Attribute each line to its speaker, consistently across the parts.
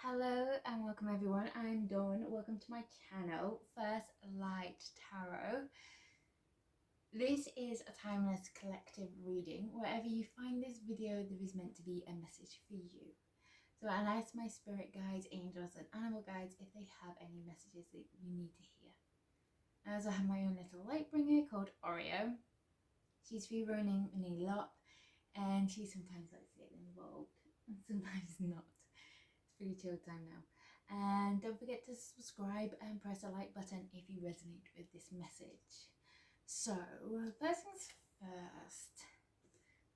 Speaker 1: Hello and welcome everyone, I'm Dawn. Welcome to my channel, First Light Tarot. This is a timeless collective reading. Wherever you find this video, there is meant to be a message for you. So I ask my spirit guides, angels and animal guides if they have any messages that you need to hear. I also have my own little light bringer called Oreo. She's free roaming in a lot and she sometimes likes to get involved and sometimes not. Pretty chill time now. And don't forget to subscribe and press the like button if you resonate with this message. So, first things first,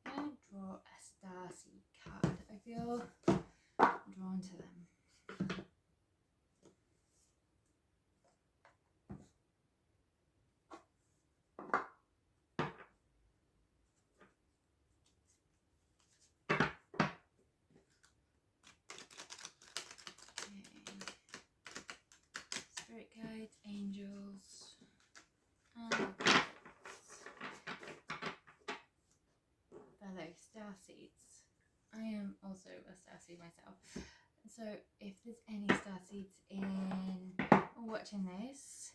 Speaker 1: I'm going to draw a Starseed card. I feel drawn to them. Spirit guides, angels, and fellow starseeds. I am also a starseed myself, so if there's any starseeds in watching this,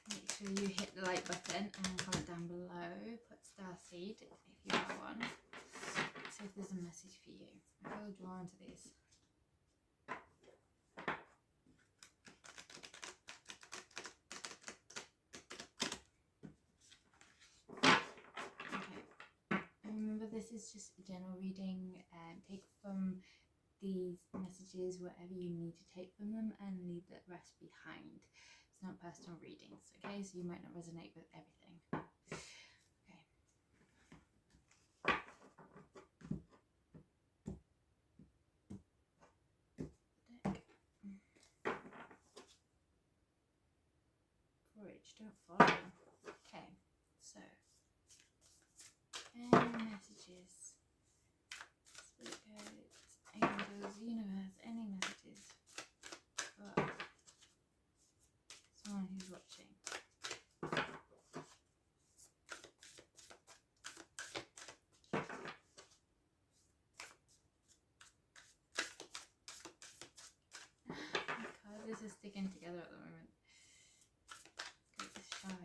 Speaker 1: make sure you hit the like button and comment down below. Put starseed if you are one. See if there's a message for you. I feel drawn to these. Remember, this is just a general reading, and take from these messages whatever you need to take from them and leave the rest behind. It's not personal readings, okay? So you might not resonate with everything. Okay. Deck. Porridge, don't follow. Okay, so any messages, spirit guides, angels, universe, any messages for someone who's watching. God, this is sticking together at the moment. Let's get this shy.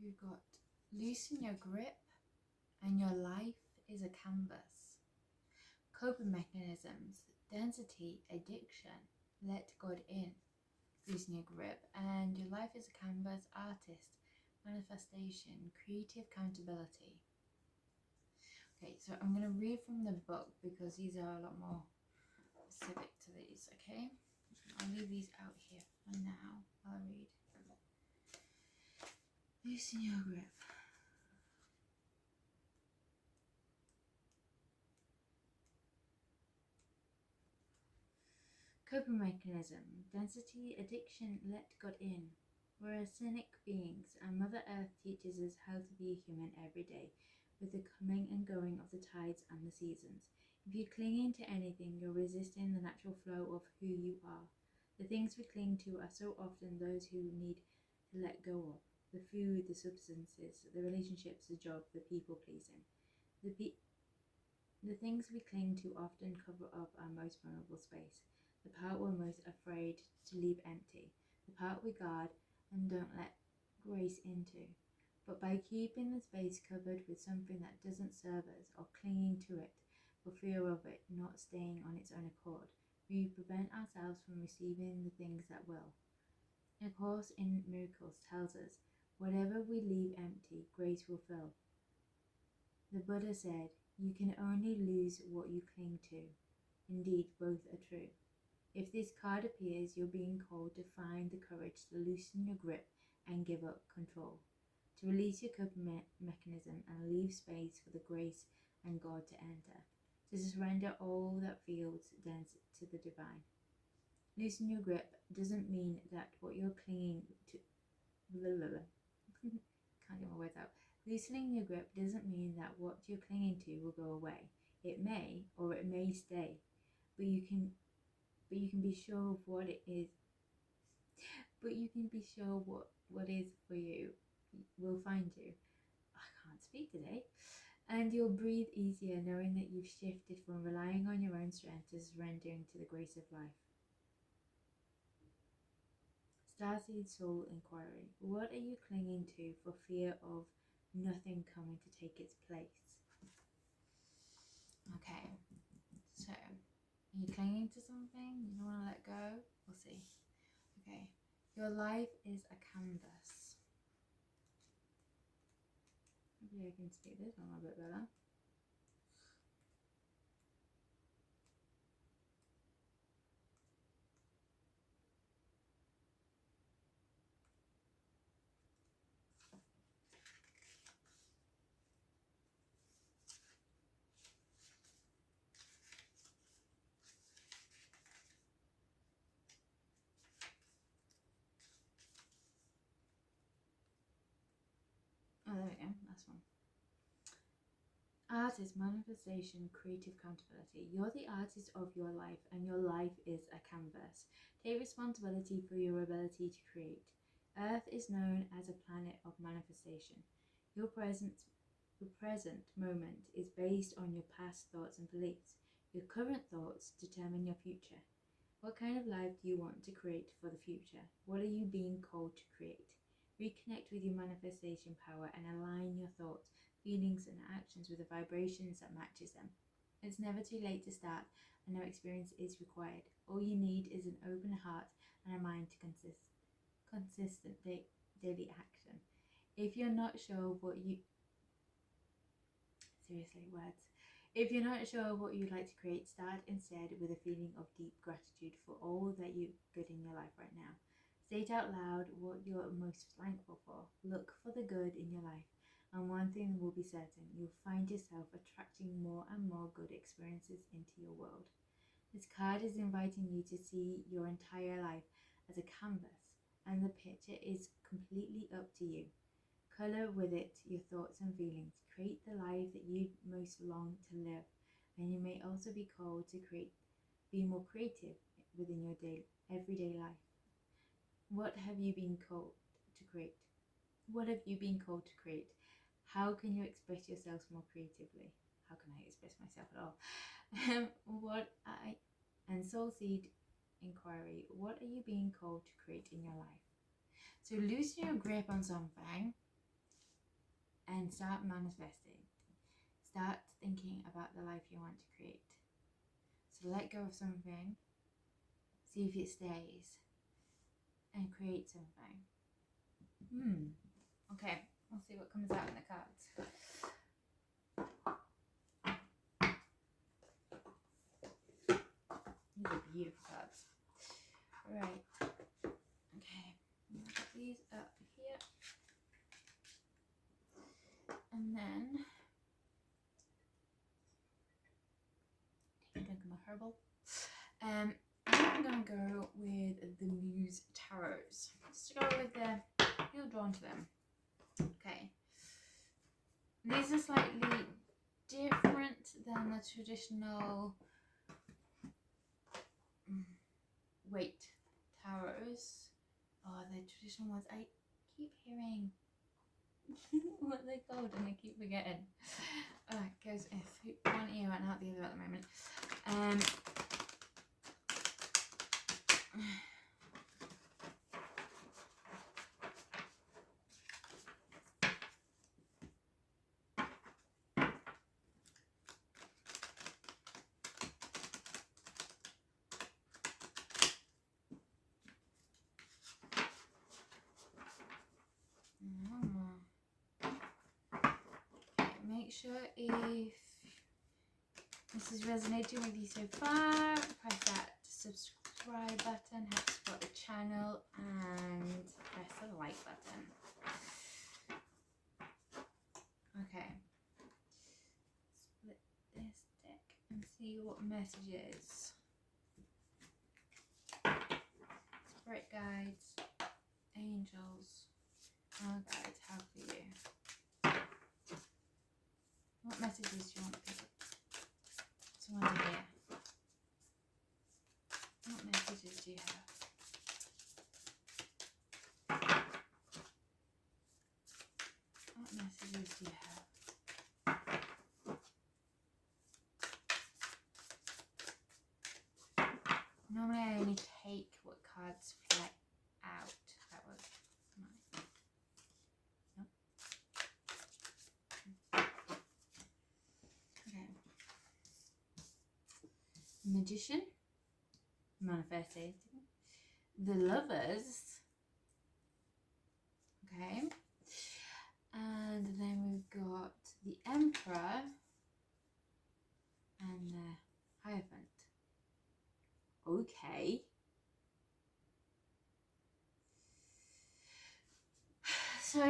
Speaker 1: We've got loosen your grip and your life is a canvas. Coping mechanisms, density, addiction, let God in. Loosen your grip and your life is a canvas, artist, manifestation, creative accountability. Okay, so I'm going to read from the book because these are a lot more specific to these, okay? I'll leave these out here for now. I'll read. Loosen your grip. Coping mechanism, density, addiction, let God in. We're cynic beings, and Mother Earth teaches us how to be a human every day, with the coming and going of the tides and the seasons. If you're clinging to anything, you're resisting the natural flow of who you are. The things we cling to are so often those who need to let go of. The food, the substances, the relationships, the job, the people pleasing. The things we cling to often cover up our most vulnerable space, the part we're most afraid to leave empty, the part we guard and don't let grace into. But by keeping the space covered with something that doesn't serve us or clinging to it for fear of it not staying on its own accord, we prevent ourselves from receiving the things that will. A Course in Miracles tells us, whatever we leave empty, grace will fill. The Buddha said, you can only lose what you cling to. Indeed, both are true. If this card appears, you're being called to find the courage to loosen your grip and give up control, to release your coping mechanism and leave space for the grace and God to enter, to surrender all that feels dense to the divine. Loosen your grip doesn't mean that what you're clinging to... Can't get my words out. Loosening your grip doesn't mean that what you're clinging to will go away. It may, or it may stay. but you can be sure of what it is. But you can be sure what is for you will find you. I can't speak today. And you'll breathe easier knowing that you've shifted from relying on your own strength to surrendering to the grace of life. Starseed Soul Inquiry. What are you clinging to for fear of nothing coming to take its place? Okay, so are you clinging to something you don't want to let go? We'll see. Okay, your life is a canvas. Maybe I can speak this one a bit better. Oh, there we go, last one. Artist, manifestation, creative accountability. You're the artist of your life, and your life is a canvas. Take responsibility for your ability to create. Earth is known as a planet of manifestation. Your present moment is based on your past thoughts and beliefs. Your current thoughts determine your future. What kind of life do you want to create for the future? What are you being called to create? Reconnect with your manifestation power and align your thoughts, feelings and actions with the vibrations that matches them. It's never too late to start, and no experience is required. All you need is an open heart and a mind to consistent daily action. If you're not sure what you if you're not sure what you'd like to create, start instead with a feeling of deep gratitude for all that you good in your life right now. State out loud what you're most thankful for. Look for the good in your life. And one thing will be certain, you'll find yourself attracting more and more good experiences into your world. This card is inviting you to see your entire life as a canvas, and the picture is completely up to you. Color with it your thoughts and feelings. Create the life that you most long to live. And you may also be called to be more creative within your everyday life. What have you been called to create? What have you been called to create? How can you express yourselves more creatively? How can I express myself at all? And Soul Seed Inquiry. What are you being called to create in your life? So loosen your grip on something and start manifesting. Start thinking about the life you want to create. So let go of something, see if it stays, and create something. Okay, we'll see what comes out in the cards. These are beautiful cards. Right. Okay, I'm gonna put these up here. And then take a drink of my herbal. I'm gonna go with the Muse Tarots. Just to go with the feel drawn to them. Okay. These are slightly different than the traditional weight tarots. Oh, the traditional ones. I keep hearing what they're called and I keep forgetting. It goes in one ear and out the other at the moment. Make sure if this is resonating with you so far, press that subscribe button, help support the channel, and press the like button. Okay, split this deck and see what messages spirit guides, angels, our guides have for you. What messages do you want someone to hear? do you have? What messages do you have? Normally I only take what cards fly out. That was mine. Nope. Okay. Magician. Manifesting. The Lovers. Okay. And then we've got the Emperor and the Hierophant. Okay. So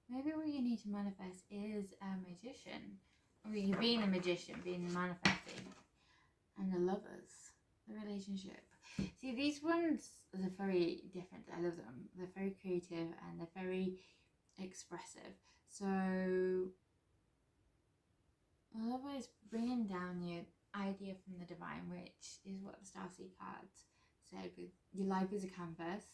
Speaker 1: maybe what you need to manifest is a magician. Or you being a magician, being manifesting. And the Lovers, the relationship. See, these ones are very different. I love them. They're very creative and they're very expressive. So the Lover is bringing down your idea from the divine, which is what the Starseed cards said. With your life is a canvas.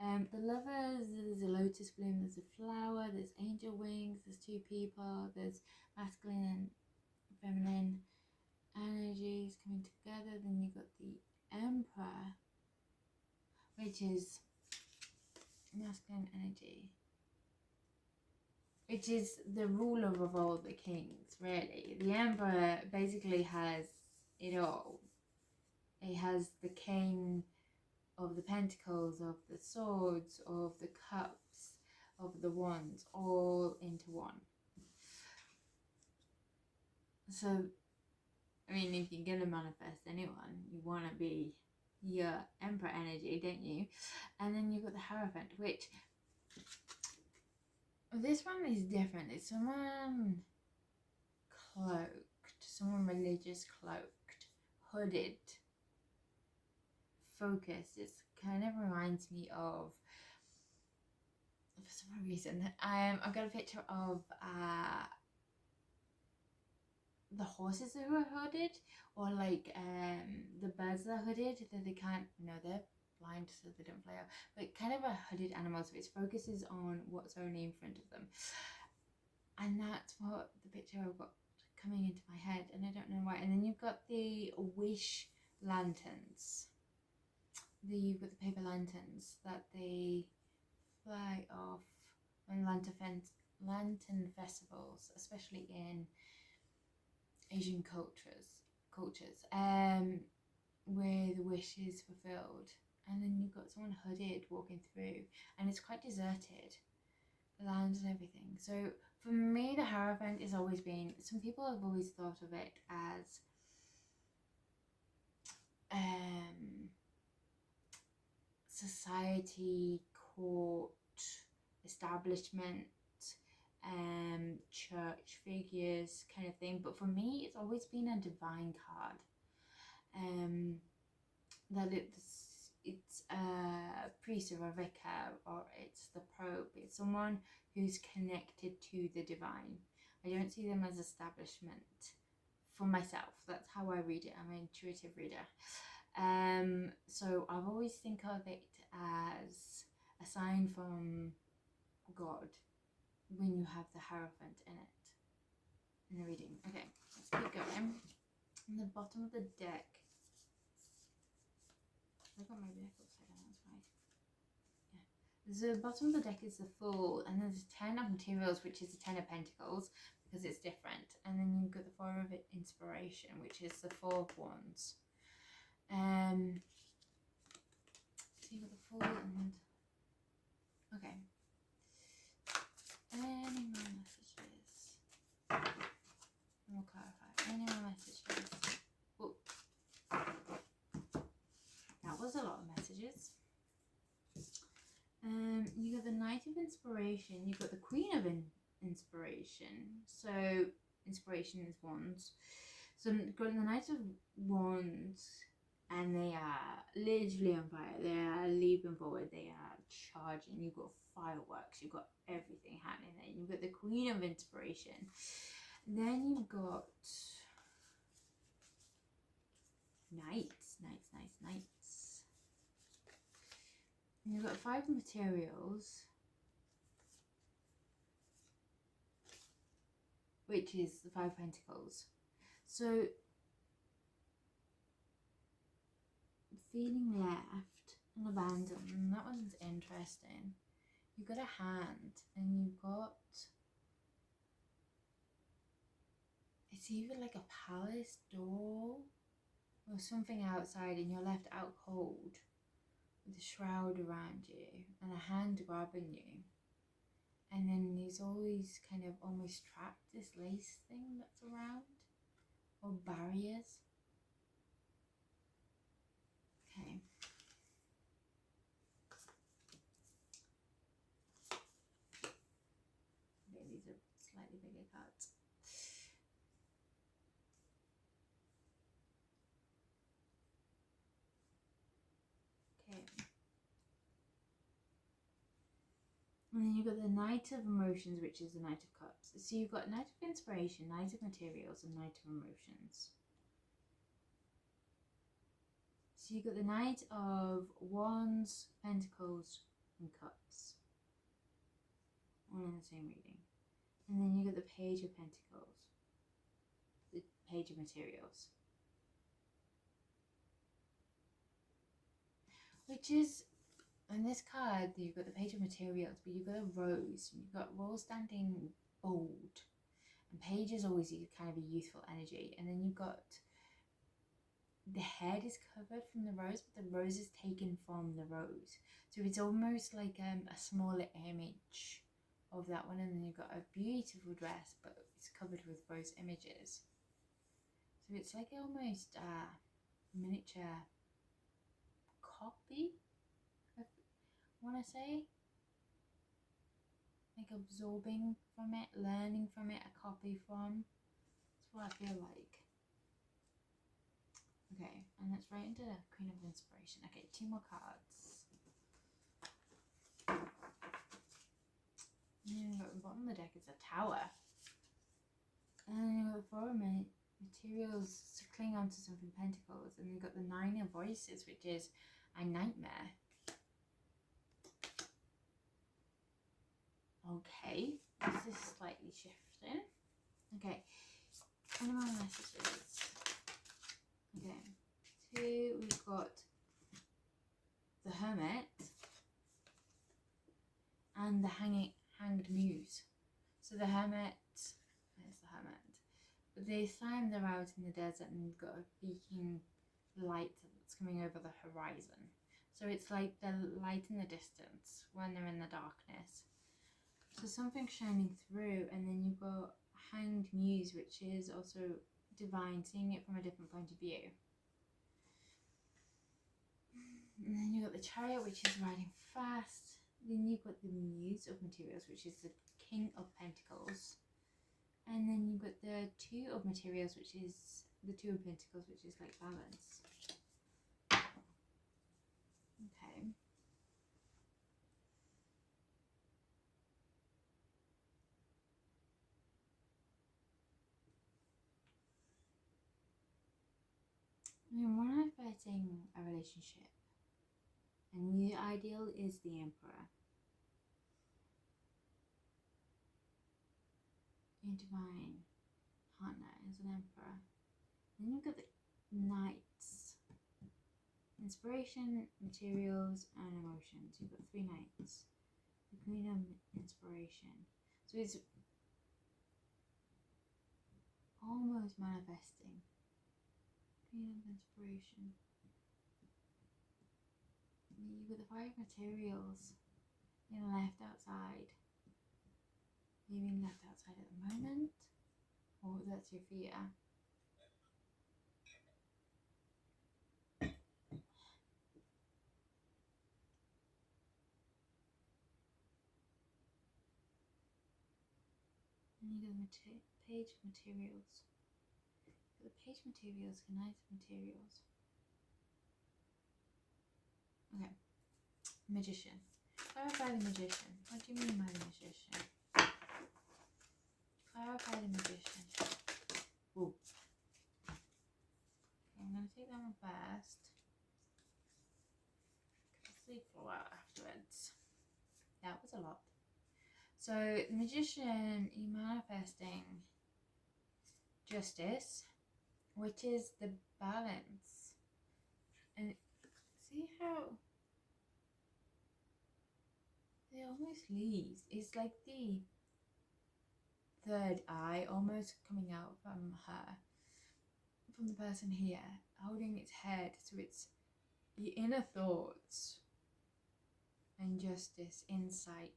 Speaker 1: The Lovers, there's a lotus bloom, there's a flower, there's angel wings, there's two people, there's masculine and feminine energies coming together. Then you got the Emperor, which is masculine energy, which is the ruler of all the kings, really. The Emperor basically has it all. It has the king of the pentacles, of the swords, of the cups, of the wands, all into one. So I mean, if you're going to manifest anyone, you want to be your Emperor energy, don't you? And then you've got the Hierophant, which this one is different. It's someone cloaked, someone religious cloaked, hooded, focused. It kind of reminds me of, for some reason, I've got a picture of the horses who are hooded, or like the birds that are hooded, that they can't, no, they're blind so they don't fly out, but kind of a hooded animal, so it focuses on what's only in front of them. And that's what the picture I've got coming into my head, and I don't know why. And then you've got the wish lanterns. You've got the paper lanterns that they fly off on lantern festivals, especially in Asian cultures, where the wish is fulfilled. And then you've got someone hooded walking through, and it's quite deserted, the land and everything. So for me, the Hierophant has always been, some people have always thought of it as society, court, establishment, church figures kind of thing. But for me, it's always been a divine card. That it's a priest or a vicar, or it's the Pope. It's someone who's connected to the divine. I don't see them as establishment for myself. That's how I read it. I'm an intuitive reader. So I've always think of it as a sign from God when you have the Hierophant in it, in the reading. Okay, let's keep going. On the bottom of the deck, I got my deck upside down, that's why. Yeah. The bottom of the deck is the Fool, and there's 10 of materials, which is the 10 of Pentacles, because it's different. And then you've got the 4 of Inspiration, which is the 4 of Wands. So you've got the Fool and... Okay. Any more messages? We'll clarify. Any more messages? Whoa. That was a lot of messages. You got the Knight of Inspiration. You got the Queen of Inspiration. So Inspiration is Wands. So you've got the Knight of Wands, and they are literally on fire. They are leaping forward. They are charging. You've got fireworks. You've got everything happening there. You've got the Queen of Inspiration. Then you've got Knights. Knights. And you've got 5 materials, which is the 5 Pentacles. So, feeling left and abandoned, that one's interesting. You've got a hand, and you've got, it's either like a palace door or something outside, and you're left out cold with a shroud around you and a hand grabbing you. And then there's always kind of almost trapped this lace thing that's around, or barriers. Okay. Okay, these are slightly bigger cards. Okay. And then you've got the Knight of Emotions, which is the Knight of Cups. So you've got Knight of Inspiration, Knight of Materials, and Knight of Emotions. So you've got the Knight of Wands, Pentacles, and Cups, all in the same reading. And then you've got the Page of Pentacles, the Page of Materials, which is, in this card, you've got the Page of Materials, but you've got a rose. You've got rose standing bold, and Page is always kind of a youthful energy. And then you've got the head is covered from the rose, but the rose is taken from the rose. So it's almost like a smaller image of that one. And then you've got a beautiful dress, but it's covered with rose images. So it's like almost a miniature copy, I want to say. Like absorbing from it, learning from it, a copy from. That's what I feel like. Okay, and let's right into the Queen of Inspiration. Okay, 2 more cards. And at the bottom of the deck is a Tower. And you've got the 4 materials to cling onto something, Pentacles. And you've got the 9 of Voices, which is a nightmare. Okay, this is slightly shifting. Okay, animal messages. Okay, 2, we've got the Hermit and the Hanged Muse. So the Hermit, there's the Hermit. But this time they're out in the desert and got a beacon light that's coming over the horizon. So it's like the light in the distance when they're in the darkness. So something's shining through, and then you've got Hanged Muse, which is also divine, seeing it from a different point of view. And then you've got the Chariot, which is riding fast. Then you've got the Muse of Materials, which is the King of Pentacles. And then you've got the 2 of Materials, which is the 2 of Pentacles, which is like balance. Okay. I mean, we're not fighting a relationship, and the ideal is the Emperor. Your divine partner is an Emperor. Then you've got the Knights. Inspiration, Materials, and Emotions. You've got 3 Knights. The Queen of Inspiration. So it's almost manifesting. Queen of Inspiration. You've got the 5 Materials. You're left outside. You're being left outside at the moment, or that's your fear. And you got the Page of Materials. The Page of Materials, Knight of Materials. Okay. Magician. Clarify the Magician. What do you mean by the Magician? Clarify the Magician. Ooh. Okay, I'm going to take that one first. they fall out afterwards. That was a lot. So the Magician, you're manifesting justice, which is the balance. And see how they almost leaves. It's like the third eye almost coming out from her, from the person here, holding its head. So it's your inner thoughts and justice, insight.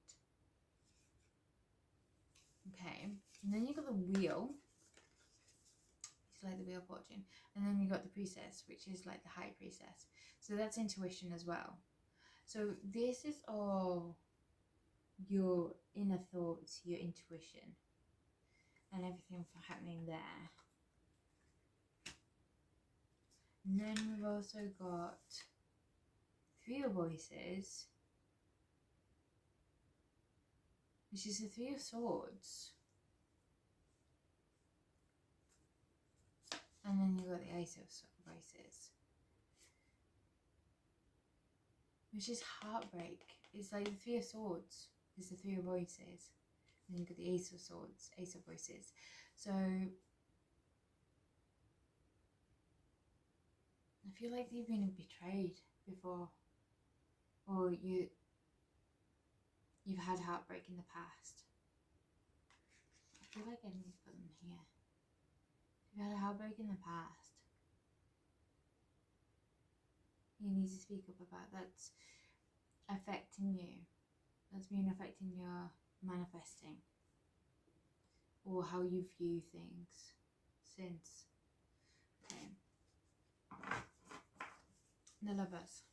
Speaker 1: Okay, and then you got the wheel. It's like the wheel of fortune. And then you got the priestess, which is like the high priestess. So that's intuition as well. So this is all your inner thoughts, your intuition, and everything happening there. And then we've also got Three of Voices, which is the Three of Swords. And then you got the Ace of Voices, which is heartbreak. It's like the Three of Swords is the Three of Voices. And you got the Ace of Swords, Ace of Voices. So I feel like you've been betrayed before, or you've had heartbreak in the past. I feel like I need to put them here. You've had a heartbreak in the past. You need to speak up about that's affecting you. That's been affecting your manifesting, or how you view things since. Okay. The Lovers.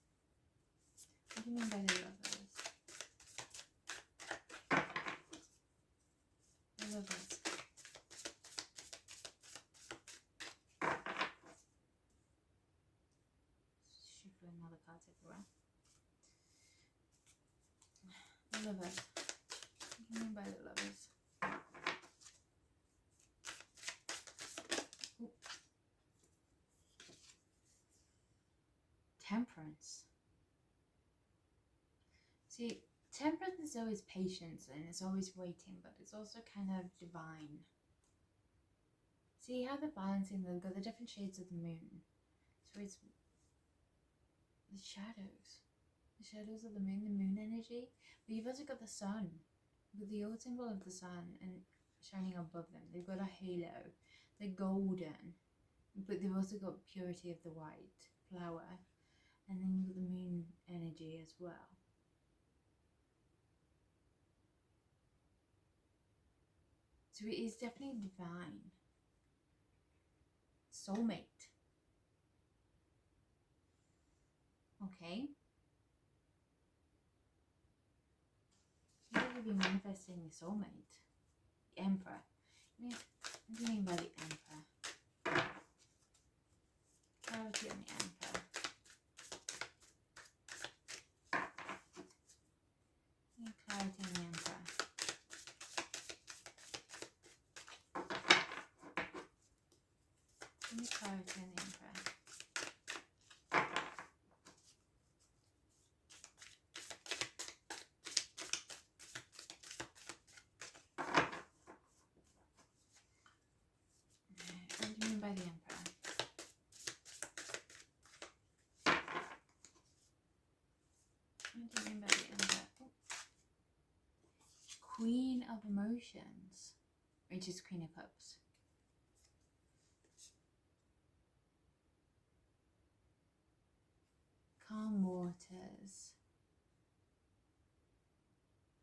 Speaker 1: What do you mean by the Lovers? The Lovers. Shuffle another card everywhere. The Lovers. What do you mean by the Lovers? Ooh. Temperance. See, temperance is always patience and it's always waiting, but it's also kind of divine. See how they're balancing, they've got the different shades of the moon. So it's the shadows of the moon energy. But you've also got the sun, with the old symbol of the sun and shining above them. They've got a halo, they're golden, but they've also got purity of the white flower, and then you've got the moon energy as well. So it is definitely divine. Soulmate. Okay. So you've been manifesting the soulmate. The Emperor. What do you mean by the Emperor? Clarity on the Emperor. Clarity on the Emperor. Give me clarity on the Emperor. What do you mean by the Emperor? What do you mean by the Emperor? Oh. Queen of Emotions, which is Queen of Cups. Calm waters.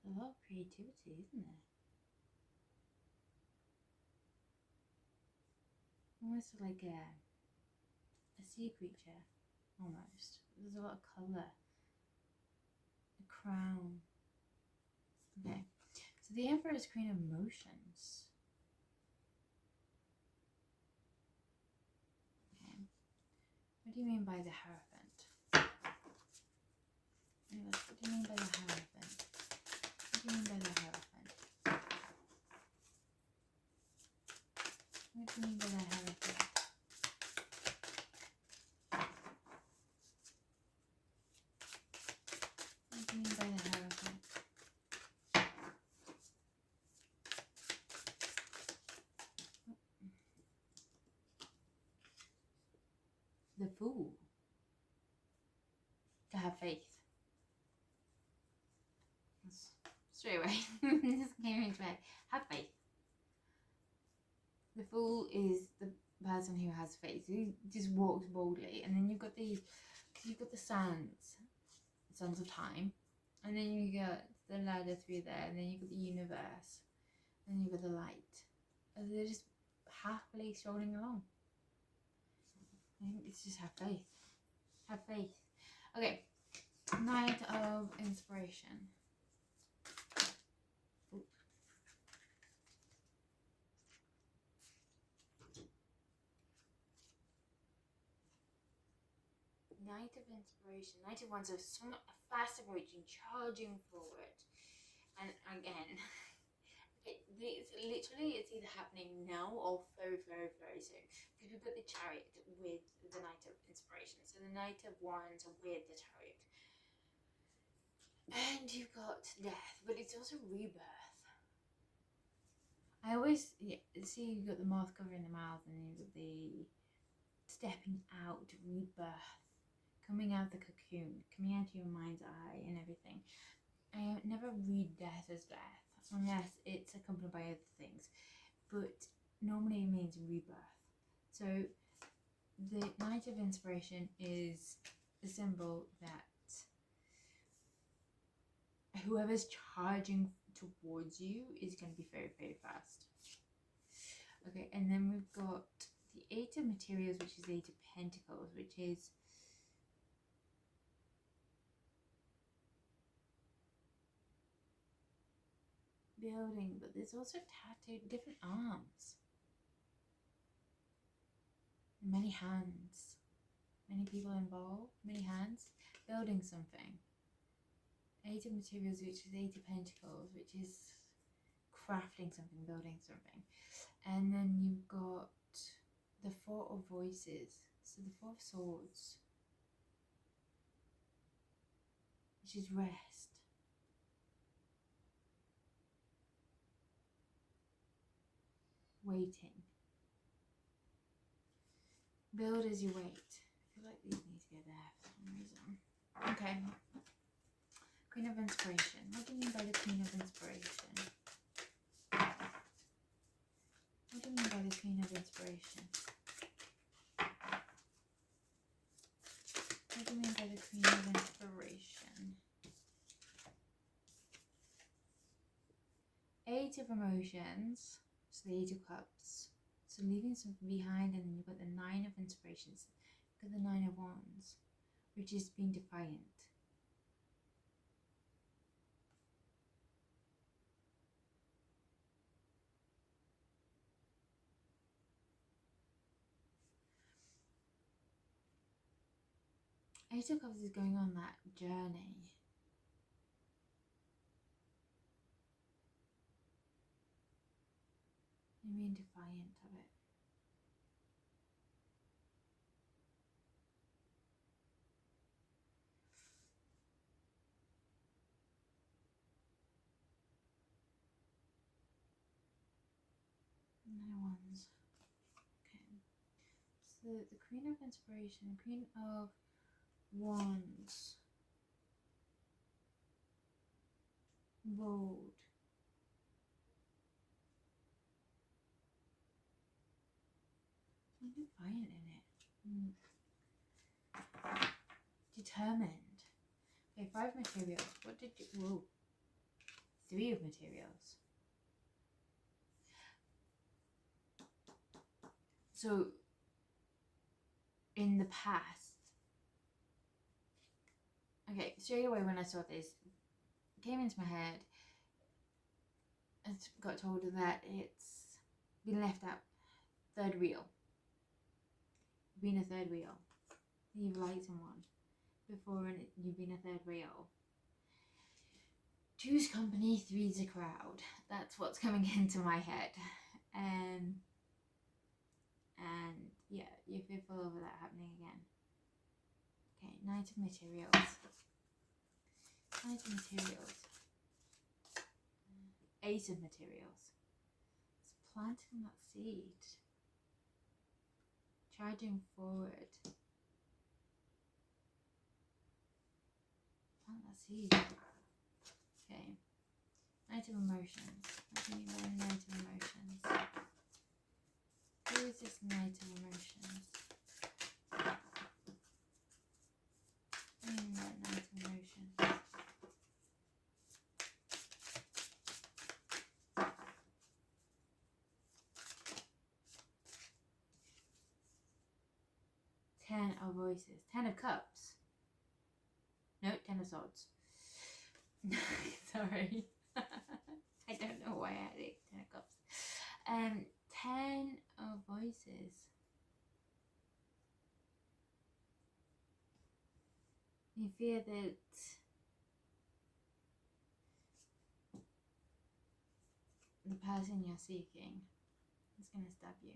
Speaker 1: A lot of creativity, isn't there? Almost like a sea creature, almost. There's a lot of colour. A crown. Okay, so the Emperor is Queen of Emotions. Okay, what do you mean by the Hierophant? Anyways, what do you mean by the Hierophant? What do you mean by the Hierophant? What do you mean by the Hierophant? the Fool. To have faith. Straight away. Just came into my head. Have faith. The Fool is the person who has faith. He just walks boldly. And then you've got the sands of time. And then you got the ladder through there. And then you've got the universe. And then you've got the light. And they're just happily strolling along. I think it's just have faith. Have faith. Okay. Night of Inspiration. Ooh. Night of Inspiration. Night of Wands. So somewhat fast approaching, charging forward. And again, it's either happening now or very, very, very soon. Because we've got the Chariot with the Night of Inspiration. So the Knight of Wands with the Chariot. And you've got death, but it's also rebirth. I always see you've got the moth covering the mouth, and you've got the stepping out, rebirth, coming out the cocoon, coming out of your mind's eye and everything. I never read death as death, unless it's accompanied by other things, but normally it means rebirth. So the Night of Inspiration is a symbol that whoever's charging towards you is going to be very, very fast. Okay, and then we've got the Eight of Materials, which is the Eight of Pentacles, which is building, but there's also tattooed different arms, many hands, many people involved, many hands, building something. Eight of Materials, which is Eight of Pentacles, which is crafting something, building something. And then you've got the Four of Voices, so the Four of Swords, which is rest. Waiting. Build as you wait. I feel like these need to go there for some reason. Okay. Queen of Inspiration. What do you mean by the Queen of Inspiration? What do you mean by the Queen of Inspiration? What do you mean by the Queen of Inspiration? Eight of Emotions. So the Eight of Cups. So leaving something behind, and then you've got the Nine of Inspirations. You've got the Nine of Wands, which is being defiant. Eight of Cups is going on that journey. You mean defiant of it. Nine of Wands. Okay. So the Queen of Inspiration, Queen of Wands. Bold. Something defiant in it. Determined. Okay, 5 materials. What did you... Whoa. 3 of materials. So, in the past... Okay, straight away when I saw this, it came into my head. I got told that it's been left out. Third wheel. Been a third wheel. You've liked someone before and you've been a third wheel. 2's company, 3's a crowd. That's what's coming into my head. And yeah, you're fearful of that happening again. Okay, Knight of Materials. Knight of Materials. Ace of Materials. It's planting that seed. Charging forward. Starseed. Okay. Night of emotions. What do you mean by night of emotions? Who is this night of emotions? What do you mean by night of emotions? Ten of voices. 10 of cups. No, 10 of swords. Sorry. I don't know why I had it. 10 of cups. 10 of voices. You fear that the person you're seeking is going to stab you.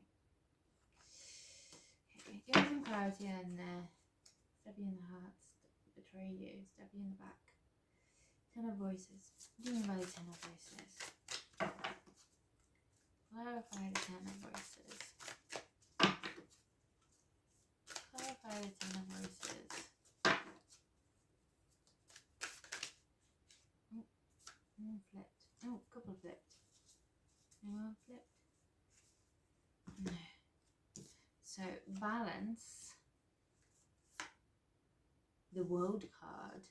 Speaker 1: Okay, give me some clarity on stab you in the heart, betray you, stab you in the back. 10 of voices. What do you mean by the 10 of voices? Clarify the 10 of voices. Clarify the 10 of voices. Oh, one flipped. Oh, couple flipped. Anyone flipped? No. So, balance. The World card.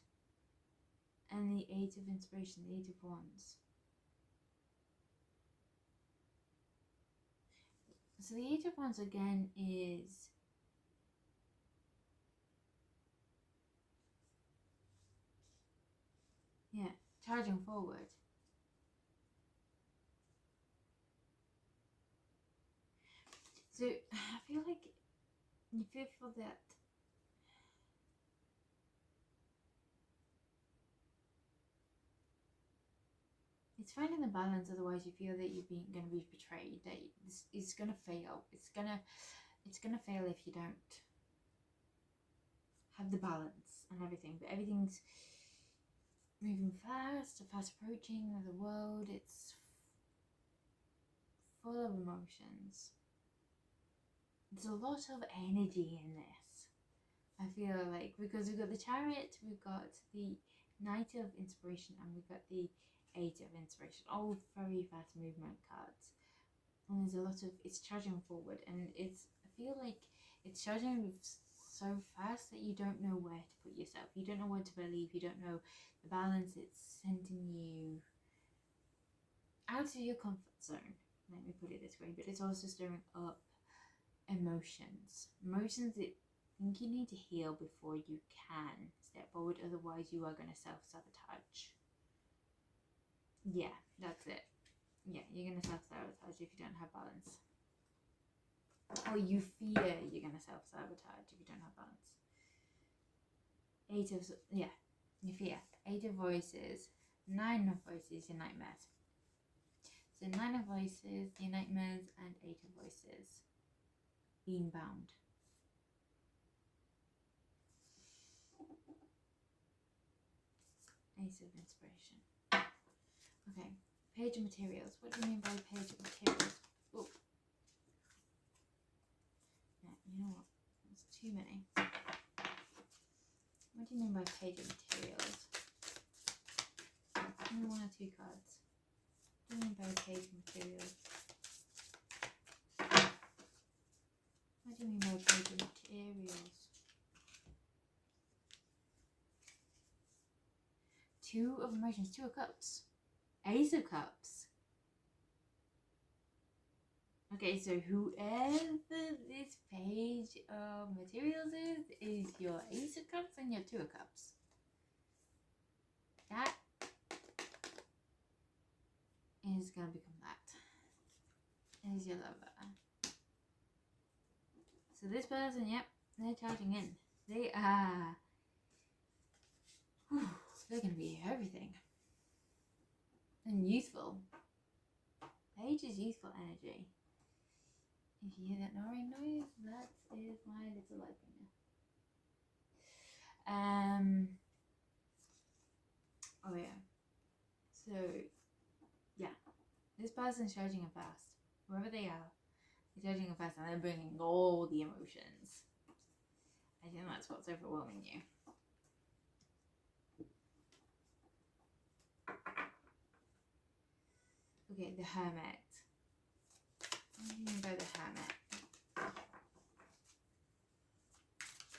Speaker 1: And the 8 of Inspiration, the 8 of Wands. So the 8 of Wands again is charging forward. So I feel like you feel that it's finding the balance, otherwise you feel that you're going to be betrayed, that it's going to fail. It's going to fail if you don't have the balance and everything. But everything's moving fast approaching the world. It's full of emotions. There's a lot of energy in this. I feel like, because we've got the Chariot, we've got the Knight of Inspiration, and we've got the 8 of Inspiration, all very fast movement cards. And there's a lot of, it's charging forward, and I feel like it's charging so fast that you don't know where to put yourself. You don't know what to believe. You don't know the balance. It's sending you out of your comfort zone. Let me put it this way. But it's also stirring up emotions that I think you need to heal before you can step forward. Otherwise, you are going to self-sabotage. Yeah, that's it. Yeah, you're going to self-sabotage if you don't have balance. Or you fear you're going to self-sabotage if you don't have balance. 8 of, you fear. 8 of Voices, 9 of Voices, your nightmares. So 9 of Voices, your nightmares, and 8 of Voices. Being bound. Ace of Inspiration. Okay, Page of Materials. What do you mean by Page of Materials? Oh. Yeah, you know what? There's too many. What do you mean by Page of Materials? Only 1 or 2 cards. What do you mean by Page of Materials? What do you mean by Page of Materials? 2 of Emotions, 2 of Cups, Ace of Cups. Okay, so whoever this Page of Materials is your Ace of Cups and your 2 of Cups. That is going to become that. Is your lover. So this person, yep, they're charging in. They are... Whew, they're going to be everything. And youthful. Page is youthful energy. If you hear that gnawing noise, that is my little light bringer. Oh yeah. So, yeah. This person's charging them fast. Whoever they are, they're charging them fast, and they're bringing all the emotions. I think that's what's overwhelming you. Okay, the Hermit. What do you mean by the Hermit?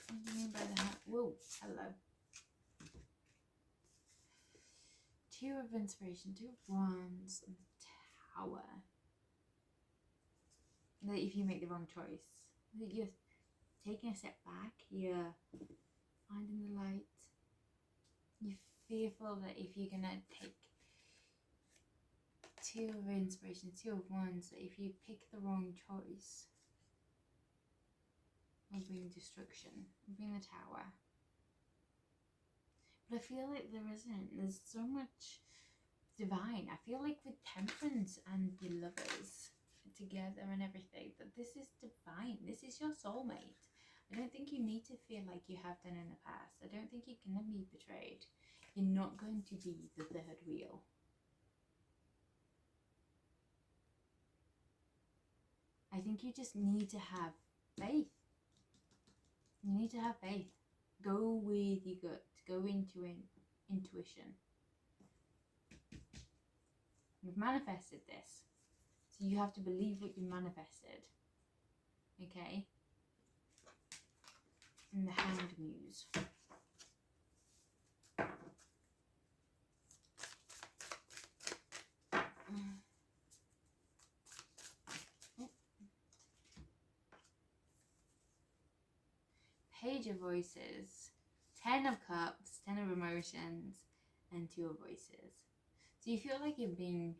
Speaker 1: What do you mean by the Hermit? Whoa, hello. Two of Inspiration, Two of Wands, and the Tower. That if you make the wrong choice, that you're taking a step back, you're finding the light. You're fearful that if you're gonna take Two of Inspiration, Two of Wands, that if you pick the wrong choice, will bring destruction, will bring the Tower. But I feel like there isn't. There's so much divine. I feel like with Temperance and the Lovers together and everything, that this is divine. This is your soulmate. I don't think you need to feel like you have done in the past. I don't think you're going to be betrayed. You're not going to be the third wheel. I think you just need to have faith. You need to have faith. Go with your gut. Go into intuition. You've manifested this. So you have to believe what you manifested. Okay? And the Hanged Muse. Page of Voices, 10 of Cups, 10 of Emotions, and 2 of Voices. So you feel like you're being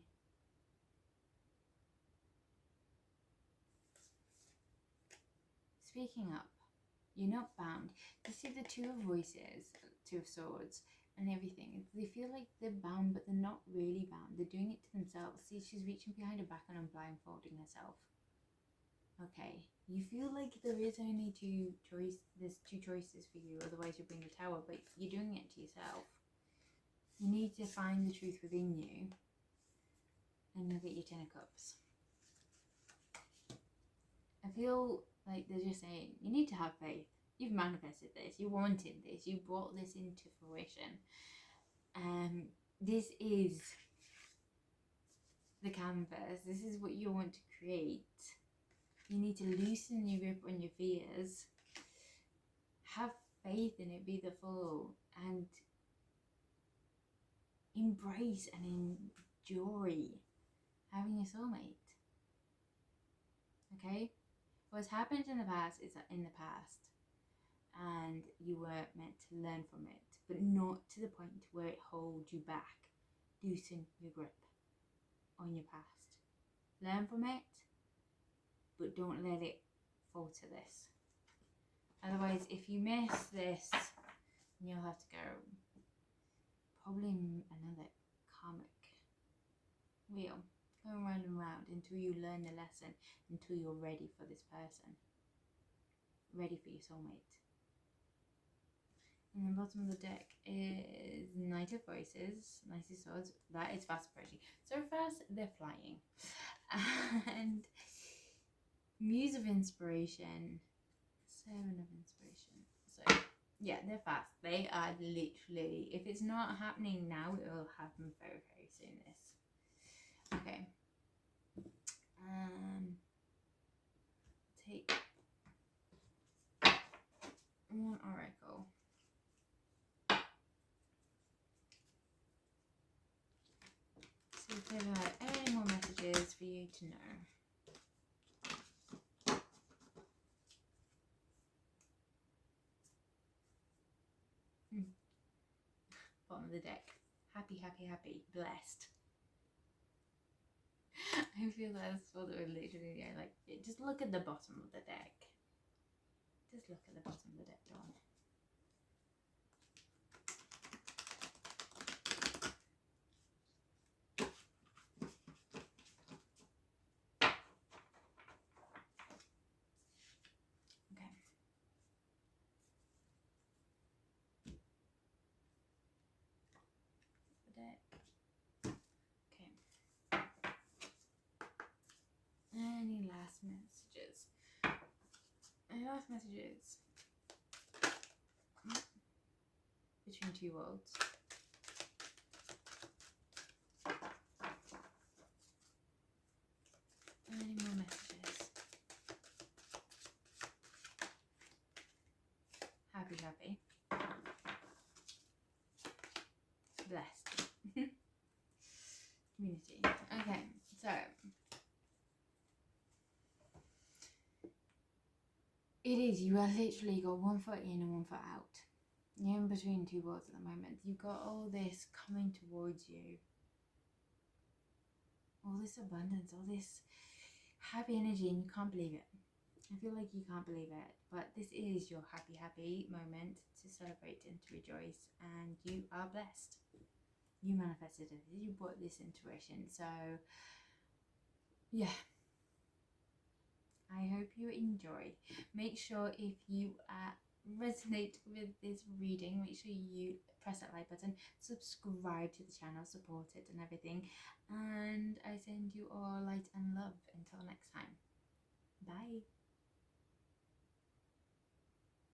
Speaker 1: speaking up. You're not bound. You see the 2 of Voices, 2 of Swords, and everything. They feel like they're bound, but they're not really bound. They're doing it to themselves. See, she's reaching behind her back and blindfolding herself. Okay, you feel like there is only there's two choices for you, otherwise you'll bring the Tower, but you're doing it to yourself. You need to find the truth within you, and you'll get your 10 of Cups. I feel like they're just saying, you need to have faith. You've manifested this, you wanted this, you brought this into fruition. This is the canvas, this is what you want to create. You need to loosen your grip on your fears. Have faith in it, be the full, and embrace and enjoy having a soulmate. Okay? What's happened in the past is in the past, and you were meant to learn from it, but not to the point where it holds you back. Loosen your grip on your past. Learn from it, but don't let it falter this. Otherwise, if you miss this, you'll have to go probably another karmic wheel, going round and round until you learn the lesson, until you're ready for this person, ready for your soulmate. And the bottom of the deck is Knight of Voices, Knight of Swords. That is fast approaching. So fast, they're flying. And Muse of Inspiration, 7 of Inspiration. So yeah, they're fast. They are literally, if it's not happening now, it will happen very, very soon. This. Okay. Take one oracle. See if there are any more messages for you to know. Bottom of the deck. Happy, happy, happy. Blessed. I feel that's what they're literally like. Just look at the bottom of the deck. Just look at the bottom of the deck, Dawn. Okay. The deck. Okay. Any last messages? Any last messages? Between two worlds. lovey. Blessed. Community. Okay, so it is, you are literally got one foot in and one foot out. You're in between two worlds at the moment. You've got all this coming towards you. All this abundance, all this happy energy, and you can't believe it. I feel like you can't believe it, but this is your happy moment to celebrate and to rejoice, and you are blessed. You manifested it. You brought this into fruition. So, yeah. I hope you enjoy. Make sure if you resonate with this reading, make sure you press that like button, subscribe to the channel, support it and everything. And I send you all light and love until next time. Bye.